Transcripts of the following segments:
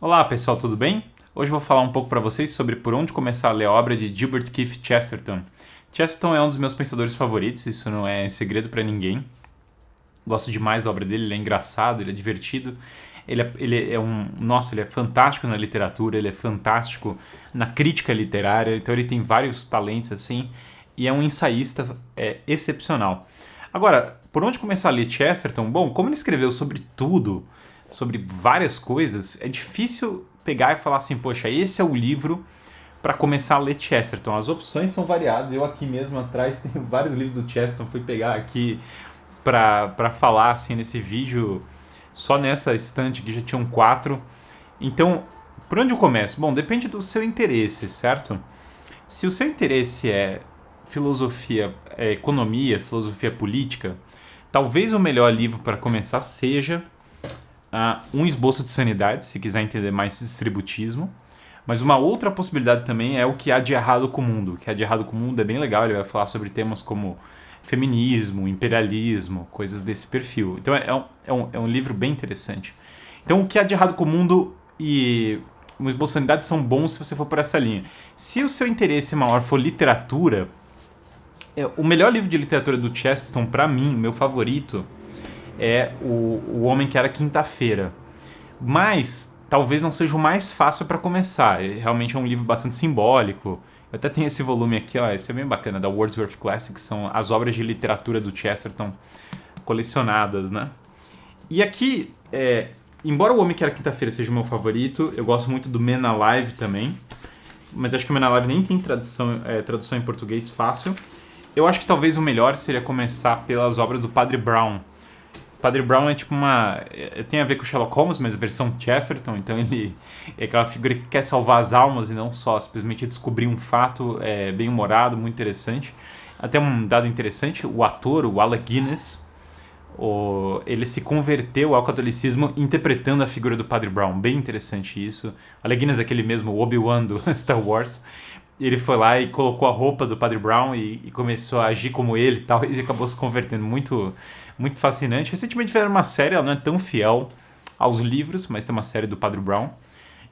Olá pessoal, tudo bem? Hoje eu vou falar um pouco para vocês sobre por onde começar a ler a obra de Gilbert Keith Chesterton. Chesterton é um dos meus pensadores favoritos, isso não é segredo para ninguém. Gosto demais da obra dele, ele é engraçado, ele é divertido. Ele é fantástico na literatura, ele é fantástico na crítica literária, então ele tem vários talentos assim, e é um ensaísta excepcional. Agora, por onde começar a ler Chesterton? Bom, como ele escreveu sobre tudo, sobre várias coisas, é difícil pegar e falar assim, poxa, esse é o livro para começar a ler Chesterton. As opções são variadas, eu aqui mesmo atrás tenho vários livros do Chesterton, fui pegar aqui para falar assim nesse vídeo. Só nessa estante aqui já tinham 4. Então, por onde eu começo? Bom, depende do seu interesse, certo? Se o seu interesse é filosofia, economia, filosofia política, talvez o melhor livro para começar seja Um Esboço de Sanidade, se quiser entender mais distributismo. Mas uma outra possibilidade também é O Que Há de Errado com o Mundo. O Que Há de Errado com o Mundo é bem legal, ele vai falar sobre temas como feminismo, imperialismo, coisas desse perfil. Então é um livro bem interessante. Então O Que Há de Errado com o Mundo e Uma Esboço de Sanidade são bons se você for por essa linha. Se o seu interesse maior for literatura, o melhor livro de literatura do Chesterton, para mim, meu favorito, é o Homem que Era Quinta-feira. Mas talvez não seja o mais fácil para começar. Realmente é um livro bastante simbólico. Eu até tenho esse volume aqui, ó, esse é bem bacana, da Wordsworth Classics, são as obras de literatura do Chesterton colecionadas, né? E aqui, embora o Homem que Era Quinta-feira seja o meu favorito, eu gosto muito do Men Alive também, mas acho que o Men Alive nem tem tradução em português fácil. Eu acho que talvez o melhor seria começar pelas obras do Padre Brown. Padre Brown é tipo tem a ver com o Sherlock Holmes, mas versão Chesterton, então ele é aquela figura que quer salvar as almas e não só simplesmente descobrir um fato bem humorado, muito interessante. Até um dado interessante, o ator, o Alec Guinness, ele se converteu ao catolicismo interpretando a figura do Padre Brown, bem interessante isso. O Alec Guinness é aquele mesmo Obi-Wan do Star Wars. Ele foi lá e colocou a roupa do Padre Brown e começou a agir como ele e tal, e acabou se convertendo. Muito, muito fascinante. Recentemente fizeram uma série, ela não é tão fiel aos livros, mas tem uma série do Padre Brown.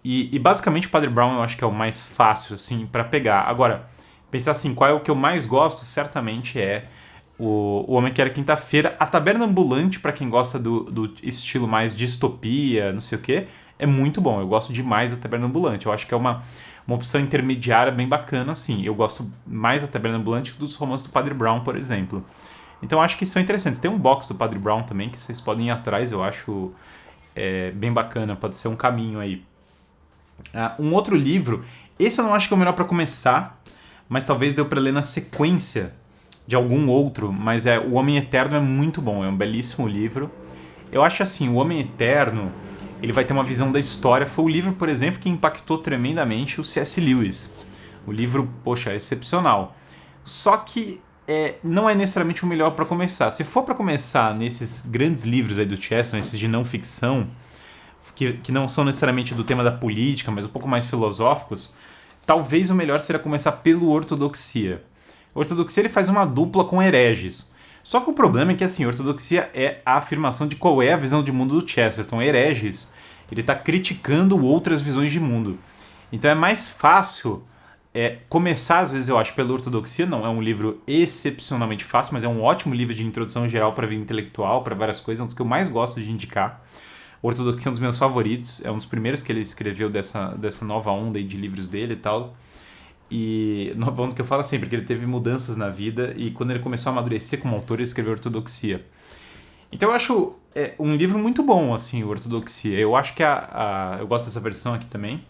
E basicamente o Padre Brown eu acho que é o mais fácil assim para pegar. Agora, pensar assim, qual é o que eu mais gosto, certamente é o Homem que Era Quinta-feira. A Taberna Ambulante, para quem gosta do estilo mais distopia, não sei o que, é muito bom. Eu gosto demais da Taberna Ambulante. Eu acho que é uma opção intermediária bem bacana, assim. Eu gosto mais da Taberna Ambulante que dos romances do Padre Brown, por exemplo. Então acho que são interessantes. Tem um box do Padre Brown também que vocês podem ir atrás, eu acho bem bacana, pode ser um caminho aí. Um outro livro, esse eu não acho que é o melhor para começar, mas talvez deu para ler na sequência de algum outro, mas O Homem Eterno é muito bom, é um belíssimo livro. Eu acho assim, O Homem Eterno, ele vai ter uma visão da história. Foi o livro, por exemplo, que impactou tremendamente o C.S. Lewis. O livro, poxa, é excepcional. Só que não é necessariamente o melhor para começar. Se for para começar nesses grandes livros aí do Chesterton, esses de não ficção, que não são necessariamente do tema da política, mas um pouco mais filosóficos, talvez o melhor seria começar pelo Ortodoxia. Ortodoxia ele faz uma dupla com hereges. Só que o problema é que assim, ortodoxia é a afirmação de qual é a visão de mundo do Chesterton. Hereges, ele está criticando outras visões de mundo. Então é mais fácil começar, às vezes eu acho, pela ortodoxia. Não é um livro excepcionalmente fácil, mas é um ótimo livro de introdução geral para a vida intelectual, para várias coisas. É um dos que eu mais gosto de indicar. Ortodoxia é um dos meus favoritos. É um dos primeiros que ele escreveu dessa nova onda aí de livros dele e tal. E nova onda que eu falo sempre, porque ele teve mudanças na vida e quando ele começou a amadurecer como autor, ele escreveu Ortodoxia. Então eu acho um livro muito bom, assim, o Ortodoxia. Eu acho que eu gosto dessa versão aqui também.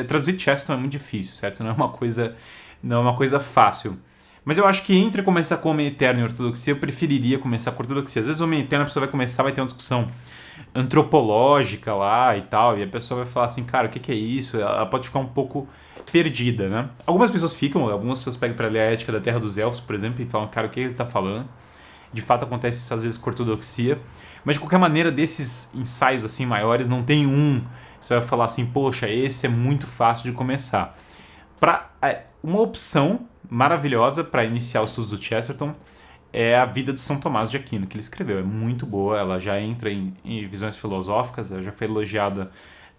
Traduzir Chesterton é muito difícil, certo? Não é uma coisa fácil. Mas eu acho que entre começar com Homem Eterno e Ortodoxia, eu preferiria começar com Ortodoxia. Às vezes o Homem Eterno a pessoa vai ter uma discussão antropológica lá e tal, e a pessoa vai falar assim, cara, o que é isso? Ela pode ficar um pouco perdida, né? Algumas pessoas pegam pra ler a Ética da Terra dos Elfos, por exemplo, e falam, cara, o que ele tá falando? De fato acontece isso às vezes com ortodoxia, mas de qualquer maneira desses ensaios assim maiores não tem você vai falar assim, poxa, esse é muito fácil de começar. Uma opção maravilhosa para iniciar os estudos do Chesterton é a Vida de São Tomás de Aquino, que ele escreveu. É muito boa, ela já entra em visões filosóficas, ela já foi elogiada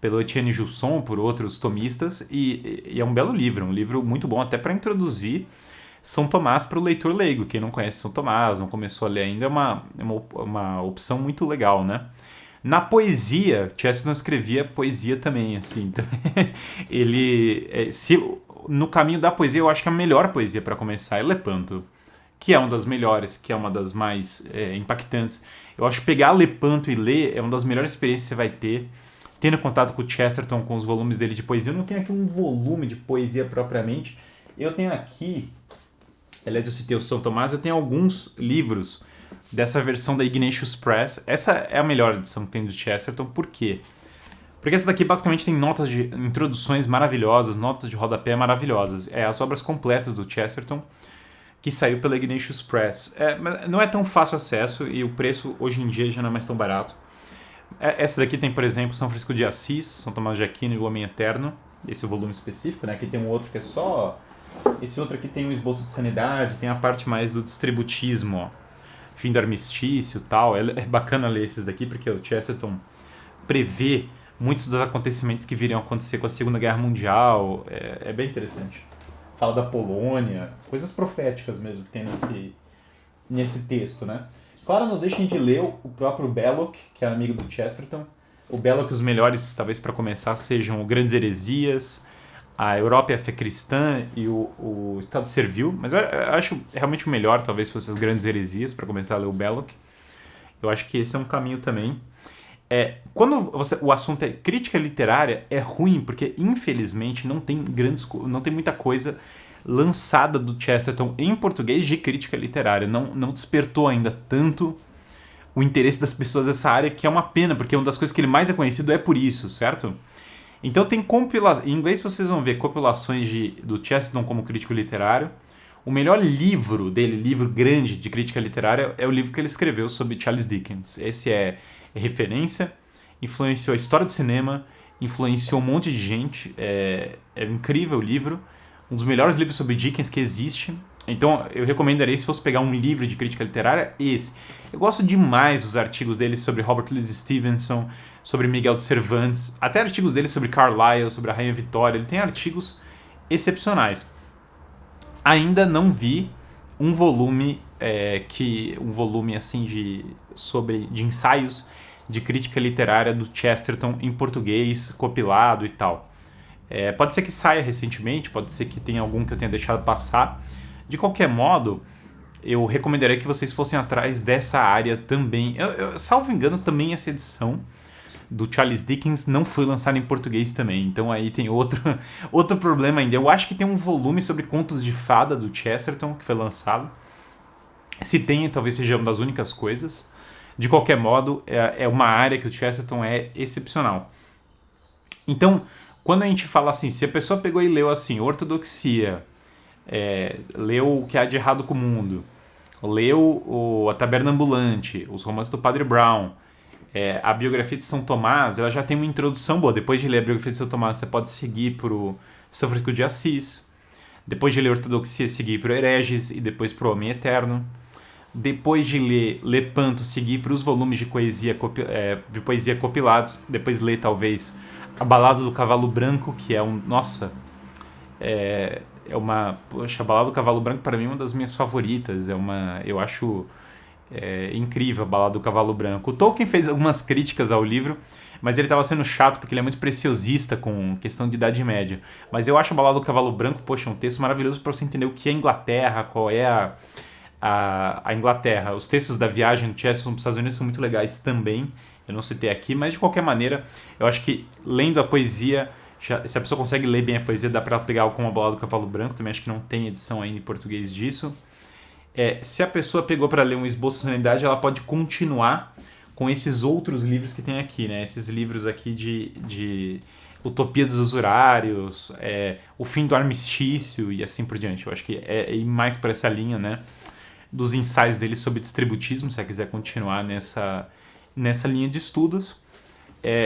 pelo Etienne Jusson, por outros tomistas, e é um belo livro, um livro muito bom até para introduzir São Tomás para o leitor leigo. Quem não conhece São Tomás, não começou a ler ainda, é uma opção muito legal, né? Na poesia, Chesterton escrevia poesia também, assim. Então, no caminho da poesia, eu acho que a melhor poesia para começar é Lepanto, que é uma das melhores, que é uma das mais impactantes. Eu acho que pegar Lepanto e ler é uma das melhores experiências que você vai ter, tendo contato com o Chesterton, com os volumes dele de poesia. Eu não tenho aqui um volume de poesia propriamente. Eu tenho aqui, aliás, eu citei o São Tomás, eu tenho alguns livros dessa versão da Ignatius Press. Essa é a melhor edição que tem do Chesterton. Por quê? Porque essa daqui basicamente tem notas de introduções maravilhosas, notas de rodapé maravilhosas. É as obras completas do Chesterton, que saiu pela Ignatius Press. Não é tão fácil acesso e o preço hoje em dia já não é mais tão barato. Essa daqui tem, por exemplo, São Francisco de Assis, São Tomás de Aquino e o Homem Eterno. Esse é o volume específico, né? Aqui tem um outro que é só... Esse outro aqui tem um esboço de sanidade, tem a parte mais do distributismo, ó. Fim do armistício e tal. É bacana ler esses daqui, porque o Chesterton prevê muitos dos acontecimentos que viriam a acontecer com a Segunda Guerra Mundial. É bem interessante. Fala da Polônia, coisas proféticas mesmo que tem nesse texto, né? Claro, não deixem de ler o próprio Belloc, que é amigo do Chesterton. O Belloc, os melhores, talvez para começar, sejam o Grandes Heresias, a Europa e a Fé Cristã e o Estado Servil. Mas eu acho realmente o melhor, talvez, fosse as Grandes Heresias, para começar a ler o Belloc. Eu acho que esse é um caminho também. Quando o assunto é crítica literária, é ruim, porque infelizmente não tem muita coisa lançada do Chesterton em português de crítica literária. Não despertou ainda tanto o interesse das pessoas nessa área, que é uma pena, porque uma das coisas que ele mais é conhecido é por isso, certo? Então tem em inglês vocês vão ver compilações do Chesterton como crítico literário. O melhor livro dele, livro grande de crítica literária, é o livro que ele escreveu sobre Charles Dickens. Esse é referência, influenciou a história do cinema, influenciou um monte de gente. É incrível o livro, um dos melhores livros sobre Dickens que existe. Então eu recomendaria, se fosse pegar um livro de crítica literária, esse. Eu gosto demais dos artigos dele sobre Robert Louis Stevenson, sobre Miguel de Cervantes, até artigos dele sobre Carlyle, sobre a Rainha Vitória. Ele tem artigos excepcionais. Ainda não vi um volume assim de ensaios de crítica literária do Chesterton em português, compilado e tal. Pode ser que saia recentemente, pode ser que tenha algum que eu tenha deixado passar. De qualquer modo, eu recomendaria que vocês fossem atrás dessa área também. Salvo engano, também essa edição do Charles Dickens não foi lançada em português também. Então aí tem outro problema ainda. Eu acho que tem um volume sobre contos de fada do Chesterton que foi lançado. Se tem, talvez seja uma das únicas coisas. De qualquer modo, é uma área que o Chesterton é excepcional. Então, quando a gente fala assim, se a pessoa pegou e leu assim, Ortodoxia, leu O que há de errado com o mundo, leu A Taberna Ambulante, os romances do Padre Brown, a biografia de São Tomás, ela já tem uma introdução boa. Depois de ler a biografia de São Tomás, você pode seguir para o São Francisco de Assis. Depois de ler Ortodoxia, seguir para o Hereges e depois para o Homem Eterno. Depois de ler Lepanto, seguir para os volumes de poesia compilados. Depois ler, talvez, A Balada do Cavalo Branco, que é Poxa, A Balada do Cavalo Branco, para mim, é uma das minhas favoritas. Eu acho incrível A Balada do Cavalo Branco. O Tolkien fez algumas críticas ao livro, mas ele estava sendo chato porque ele é muito preciosista com questão de Idade Média. Mas eu acho A Balada do Cavalo Branco, poxa, um texto maravilhoso para você entender o que é a Inglaterra, qual é a Inglaterra. Os textos da viagem do Chesterton para os Estados Unidos são muito legais também. Eu não citei aqui, mas de qualquer maneira, eu acho que lendo a poesia, se a pessoa consegue ler bem a poesia, dá para pegar como A Balada do Cavalo Branco. Também acho que não tem edição ainda em português disso. Se a pessoa pegou para ler um esboço de sanidade, ela pode continuar com esses outros livros que tem aqui, né? Esses livros aqui de Utopia dos Usurários, O Fim do Armistício e assim por diante. Eu acho que é ir mais para essa linha, né? Dos ensaios dele sobre distributismo, se você quiser continuar nessa linha de estudos.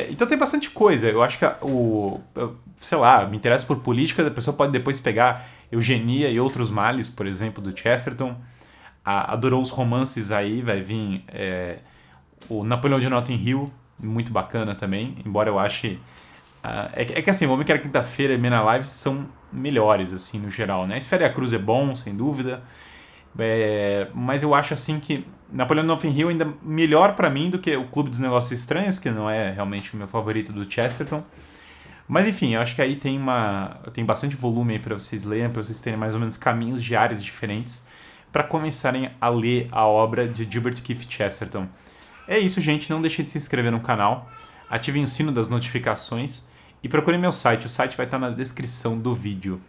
Então tem bastante coisa. Eu acho que sei lá, me interessa por política, a pessoa pode depois pegar Eugenia e Outros Males, por exemplo, do Chesterton. Adorou os romances, aí vai vir o Napoleão de Notting Hill, muito bacana também, embora eu ache É que assim, o Homem que Era Quinta-feira e Men Alive são melhores, assim, no geral, né? Esfera e a Cruz é bom, sem dúvida. Mas eu acho assim que Napoleão Nothing Hill ainda melhor pra mim do que o Clube dos Negócios Estranhos, que não é realmente o meu favorito do Chesterton. Mas enfim, eu acho que aí tem bastante volume aí para vocês lerem, para vocês terem mais ou menos caminhos diários diferentes para começarem a ler a obra de Gilbert Keith Chesterton. É isso, gente. Não deixem de se inscrever no canal, ativem o sino das notificações e procurem meu site. O site vai estar na descrição do vídeo.